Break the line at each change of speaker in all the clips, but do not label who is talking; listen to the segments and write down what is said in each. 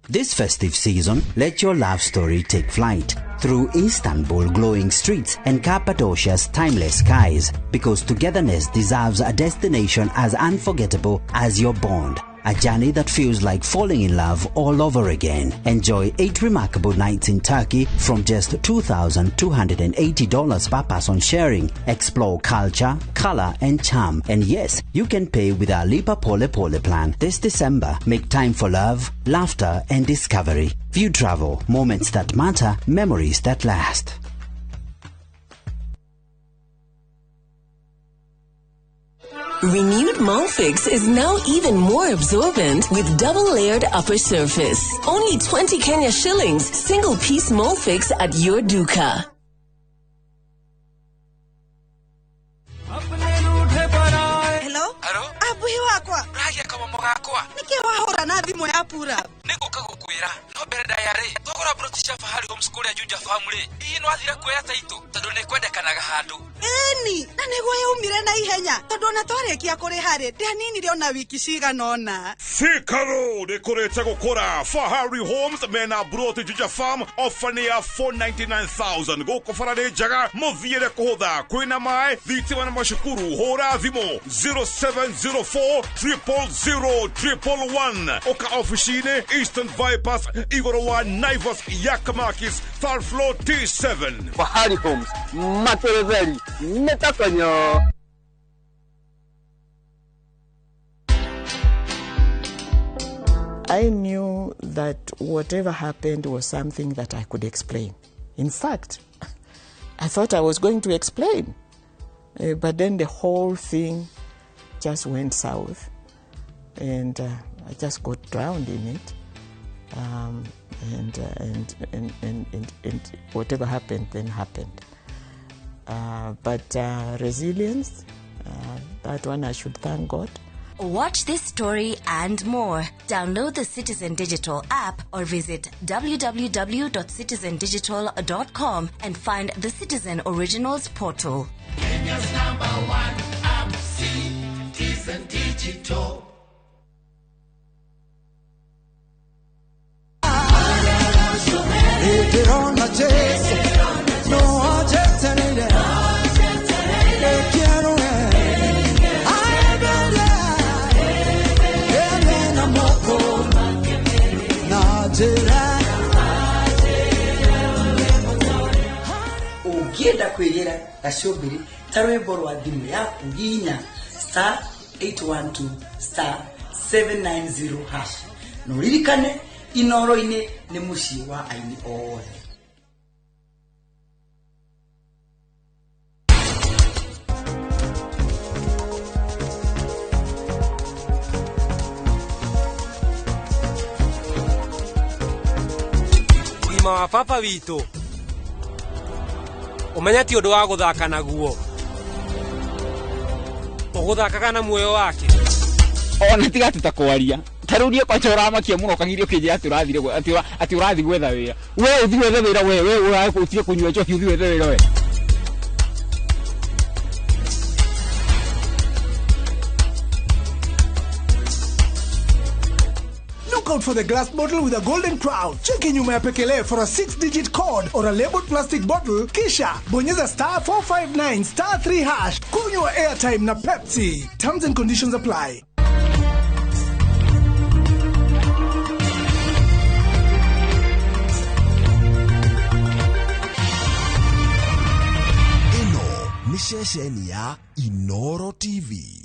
This festive season, let your love story take flight through Istanbul glowing streets and Cappadocia's timeless skies, because togetherness deserves a destination as unforgettable as your bond. A journey that feels like falling in love all over again. Enjoy 8 remarkable nights in Turkey from just $2,280 per person sharing. Explore culture, color, and charm. And yes, you can pay with our Lipa Pole Pole plan. This December, make time for love, laughter, and discovery. View travel, moments that matter, memories that last.
Renewed Molfix is now even more absorbent with double-layered upper surface. Only 20 Kenya shillings, single-piece Molfix at your duka.
Hello? Abuhi wakwa.
Ragia kama mwakwa.
Niki wahora na thimo ya pura.
Niko kagukwira. No bere diary. Togora British Fahari Homeschool ya Juja family. Ii no athira kuya taito. Tondu ne kwendekanaga handu.
Eni, na niguo yaumire na ihenya. Tondu na twarekia kuri hari. Ndanini riona wiki ciganona.
Sikaro dekorete gukora. Fahari Homes mena broti Juja farm ofania 499,000. Goko farade jaga muthiire kuhutha kwina mai thitima na mashukuru hora thimo 0704 000 Oka officine Eastern Bypass Igorowa Naivas Yakamakis third floor T7.
Fahari Homes Matereveli Netakanyo.
I knew that whatever happened was something that I could explain. In fact, I thought I was going to explain. But then the whole thing just went south. And I just got drowned in it. And whatever happened then happened. But resilience, that one I should thank God.
Watch this story and more. Download the Citizen Digital app or visit www.citizendigital.com and find the Citizen Originals portal.
Kenya's #1 app, Citizen Digital.
Ukienda kwegera gashobiri tarwebo rwa dimu yaku ginya *812 *790 hash nuririkane inoro ine ni mushi wa aini othe.
Wa papa wito umenya ti undu wa guthaka naguo uguthakaga na muoyo wake
Ona tiga tutakwaria tarurie kwa chora makia muno kangirio kije ati urathi gwetha wira we uthi gwetha wira we urakutie kunywa choki uthi gwetha wira we.
Look out for the glass bottle with a golden crown. Check nyuma ya pekele for a 6-digit code or a labeled plastic bottle. Kisha bonyeza *459 *3 hash. Kunywa airtime na Pepsi. Terms and conditions apply.
Ino ni shesheni ya Inoro TV.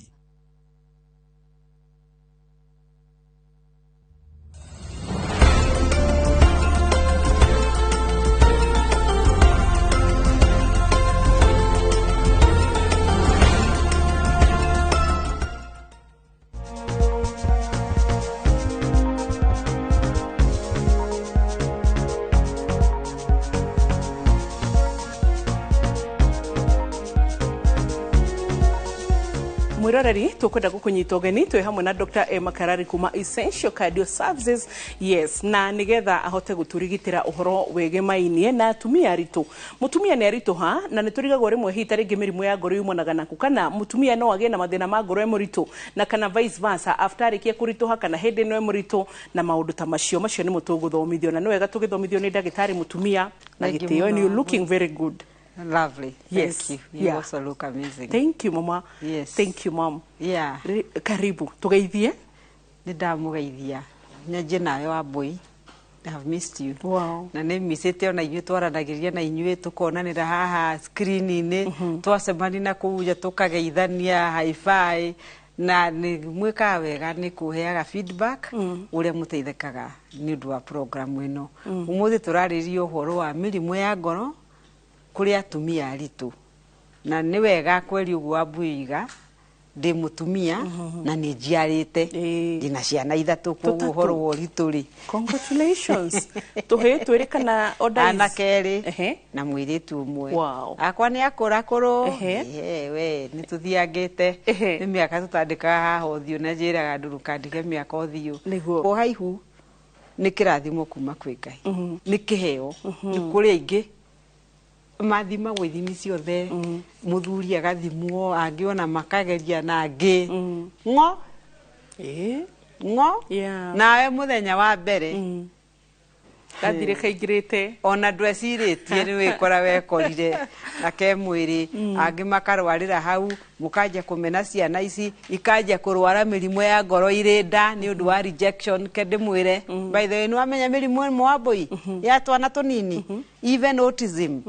mwiroreri tukwenda gukunyita ugeni twi hamwe na Dr. Emma Karari kuma Essential Cardio Services. Yes, na nigetha ahote guturigitira uhoro wegemainie na atumia aritu. Mutumia ni aritu ha na niturigagwo rimwe hita ringi mirimu ya ngoro yumanaga naku kana mutumia no agie na mathina ma ngoro emuritu na kana vice versa after arikie kurituha kana hindi no emuritu na maundu ta macio ni mutuguthomithio na ni wega tugithomithio ni ndagitari mutumia na gitio and you looking very good.
Lovely.
Yes.
Thank you. You also look amazing.
Thank you, Mama.
Yes.
Thank you, Mom.
Yeah.
Karibu. Tugeithie.
Nidamugeithia. Nyaje nawe wa boy. I have missed you.
Wow.
Na ne misete ona inywe twaranagiria na inywe tukonanira haha screen-ini twacemani na kuja tukageithania hi-fi na ni mweka wega ni kuheaga feedback uria muteithekaga ni undu wa program ino. Umuthi turaririo uhoro wa mirimu ya ngoro kuri atumia aritu na ni wega kweli uguo abuiga ndi mutumia na ni njiarite ndina ciana ithatu koguo uhoro wa rituri.
Congratulations. Tuhe twirikana orders
ana keri na mwiritu umwe.
Wow.
Akwa ni akura kuru we ni tuthiangite ni miaka tutandika haha uthio na njiraga nduruka ndige miaka uthio o haihu ni kirathimo kuma kwi Ngai ni kiheo ni kuri aingi mathima gwithimi ciothe muthuri agathimwo angiona makageria na angi ngo ngo nawe muthenya wa mbere
gathire kaingirite
ona ndweciritie ni wikora wekorire na ke mwiri angi makarwarira hau mukaja kumena ciana ici ikaja kurwara mirimo ya ngoro irinda ni undu wa rejection kende mwire by the way ni wamenya mirimo mwa boy ya twana tunini even autism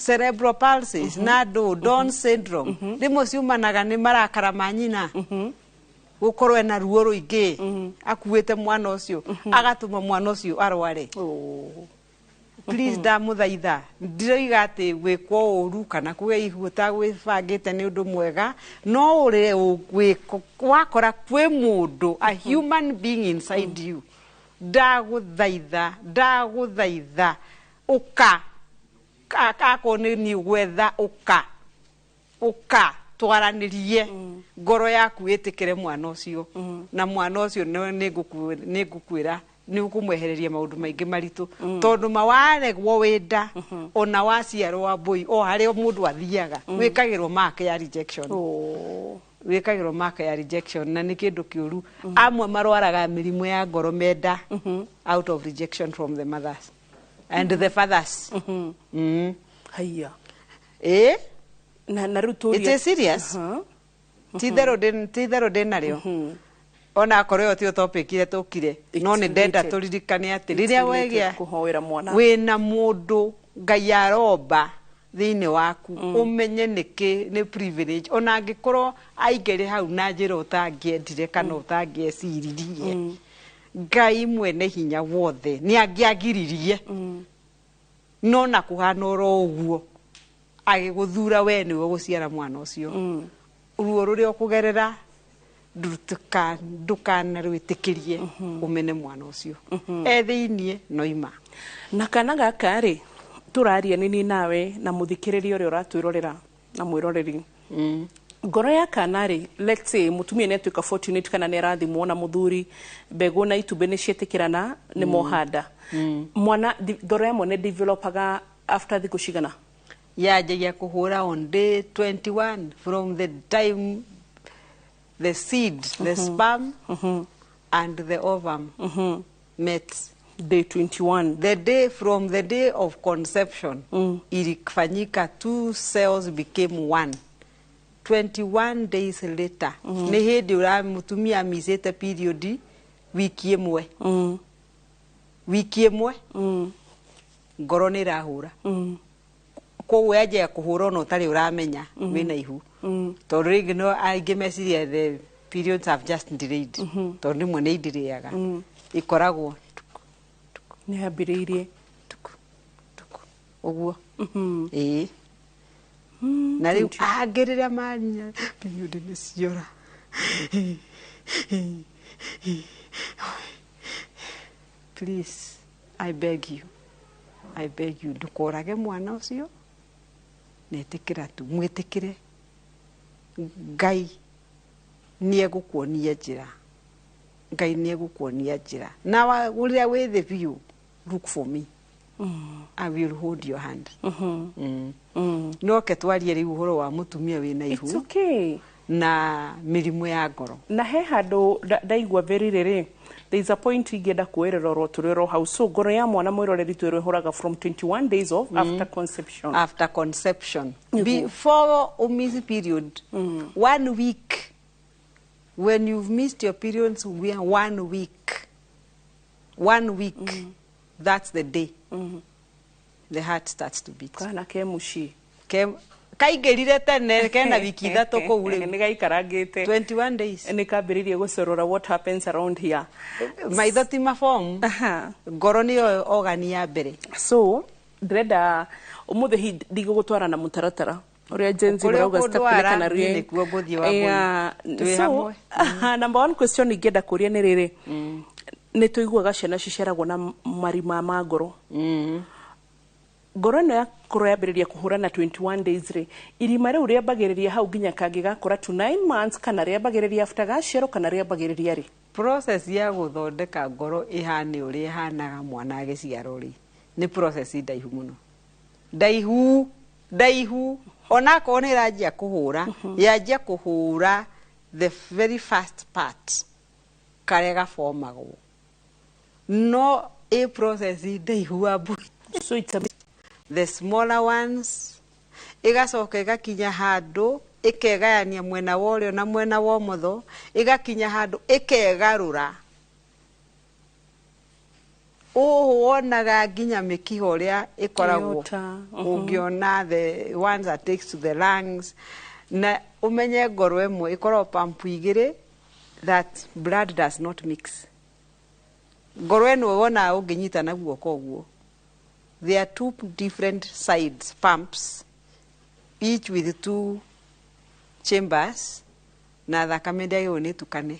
cerebral palsy nado Down syndrome rimo ciumanaga ni marakara manyina gukorwe na ruo ruingi akuite mwana ucio agatuma mwana ucio arware. Please da muthaitha ndiroiga ati gwikwo uru kana kuge ihuta gwibangite ni undu mwega no uri wakora kwe mundu a human being inside you ndaguthaitha uka kako ni gwetha uka twaranirie ngoro yaku itikire mwana ucio na mwana ucio ni ngukwira ni ukumwehereria maundu maingi maritu tondu mawaregwo wenda ona waciarwo wa boy o haria mundu athiaga wikagirwo mark ya rejection wikagirwo mark ya rejection na ni kindu kiuru amwe marwaraga mirimo ya ngoro menda out of rejection from the mothers and the fathers.
Haya.
Na ruturia. It is serious. Tithero nario. Ona koreo tio topic ile tukire. No ni ndenda turirikane ati riria wegia
kuhoera mwana.
Wina mundu Ngai aroba thiini waku umenye ni privilege ona angikorwo aigere hau na njira utangiendire kana utangieciririe. Ngai mwene hinya wothe ni angiagiririe no na kuhana oro uguo agiguthura we ni guciara mwana ucio ruo ruria ukugerera ndukana rwitikirie umene mwana ucio thiini noima
na kana gaka ri turaria nini nawe na muthikiriria uria uratwirorera na mwiroreri ngoro ya kanari let's say mutumia ni atuika fortunate kana ni rathimwo na muthuri mbegu na itumbe ni cietikirana ni mohanda mwana ngoro ya mwana developaga after the kushigana
yajagia kuhura on day 21 from the time the seed the sperm and the ovum met
day 21
the day from the day of conception ilifanyika two cells became one 21 days later ni hindi ura mutumia misete period wiki imwe ngoro ni rahura koguo yaje kuhura no tari uramenya wina ihu tondu ringi no aingi meciria the periods have just delayed tondu nimwe ni indiriaga ikoragwo
ni ambiriirie
uguo na riu angiriria manya period ni ciora please I beg you ndukorage mwana ucio netikira tu mwitikire Ngai nĩ egũkuonia njĩra. Ngai nĩ egũkuonia njĩra. Na ũrĩa wĩ thĩ biũ, look for me. I will hold your hand. No ke twarie rĩu ũhoro wa mũtumia wĩna ihu.
It's okay.
Na mĩrimũ ya ngoro.
Na he handũ ndaigua very rĩrĩ. There is a point ingĩenda kuerera ro turero hau. So ngoro ya mwana mwĩroreri twĩrĩhoraga from 21 days of after conception.
After conception. Before umiss period. 1 week. When you've missed your periods, we are 1 week. 1 week. That's the day. The heart starts to beat.
Kana ke mushi.
Kaingĩrire tene kena wiki ithatũ kũu rĩu.
Nĩ gaikarangĩte
21 days.
Nĩ kambĩrĩrie gũcerora what happens around here.
Maitho ti mabomu. Ngoro nĩyo ogani ya mbere.
So ndĩrenda ũmũthĩ ndigũgũtwara na mũtaratara ũrĩa Gen Z marauga citapelekana rie. So number one question ingĩenda kũria nĩ rĩrĩ. Nĩ tũiguaga ciana ciceragwo na marima ma ngoro. Ngoro ĩno yakorwo yambĩrĩria kũhũrana 21 days rĩ, irima rĩu rĩambagĩrĩria hau nginya kangĩgakũra to 9 months kana rĩambagĩrĩria after gaciarwo kana rĩambagĩrĩria rĩ?
Process ya gũthondeka ngoro ĩhane ũrĩa ĩhanaga mwana agĩciarwo rĩ, nĩ process ndaihu mũno. Ndaihu ona korwo nĩ ĩranjia kũhũra, yanjia kũhũra the very first part karĩa gabomagwo. No a process ndaihu abu.
So it's a
the smaller ones igacoka igakinya handũ ikegayania mwena wa ũrĩo na mwena wa ũmotho, igakinya handũ ikegarũra. Wonaga nginya mĩkiha ũrĩa ĩkoragwo ũngĩona the ones that takes to the lungs, na umenye ngoro ĩmwe ĩkoragwo pump igĩrĩ that blood does not mix. Ngoro ĩno wona ũngĩnyita na guoko ũguo, there are 2 different sides pumps, each with 2 chambers, na thakame ndĩagĩrĩirwo nĩ ĩtukane.